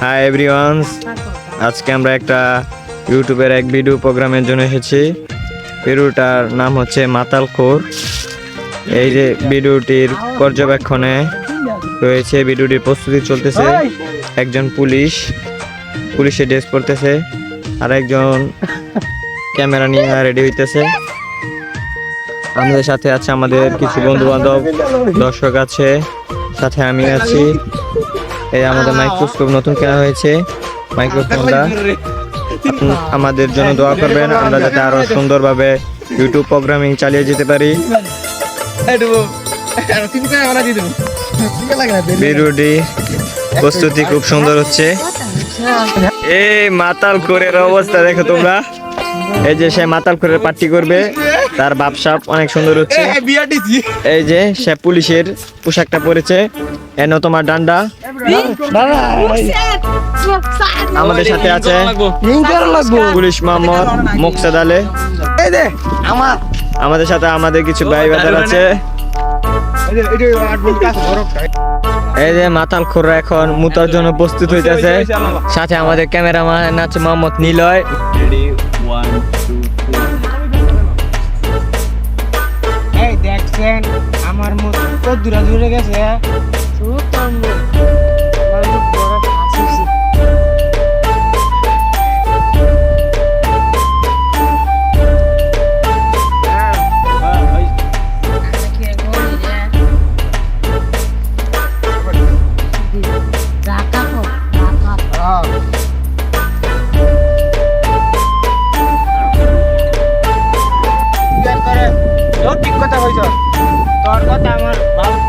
Hi everyone, আজকে আমরা একটা ইউটিউবের এক ভিডিও প্রোগ্রামের জন্য এসেছি। ভিডিওটার নাম হচ্ছে মাতালখোর। এই যে ভিডিওটির পর্যবেক্ষণে রয়েছে, ভিডিওটির প্রস্তুতি চলতেছে। একজন পুলিশের ড্রেস পরতেছে, আর একজন ক্যামেরা নিয়ে রেডি হইতেছে। আমাদের সাথে আছে আমাদের কিছু বন্ধু বান্ধব, দর্শক আছে, সাথে আমি আছি। এই আমাদের মাইক্রোস্কোপ নতুন কেনা হয়েছে। মাইক্রোফোনটা আমাদের জন্য দোয়া করবেন, আমরা যাতে আরো সুন্দরভাবে ইউটিউব প্রোগ্রামিং চালিয়ে যেতে পারি। ভিডিওটি প্রস্তুতি খুব সুন্দর হচ্ছে। এই মাতালখোরের অবস্থা দেখো তোমরা। এই যে সে মাতালখোরের পার্টি করবে, তার বাপসাপ অনেক সুন্দর হচ্ছে। এই যে সে পুলিশের পোশাকটা পরেছে, এনো তোমার ডান্ডা। আমাদের সাথে আছে পুলিশ মোহাম্মদ মোকসাদ আলী। আমাদের সাথে আমাদের কিছু ভাই ব্রাদার আছে। এই যে মাতালখোররা এখন মুতার জন্য প্রস্তুত হইতেছে। সাথে আমাদের ক্যামেরাম্যান আছে মোহাম্মদ নিলয়। দেখছেন আমার মুখ কত দূরে গেছে।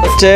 হচ্ছে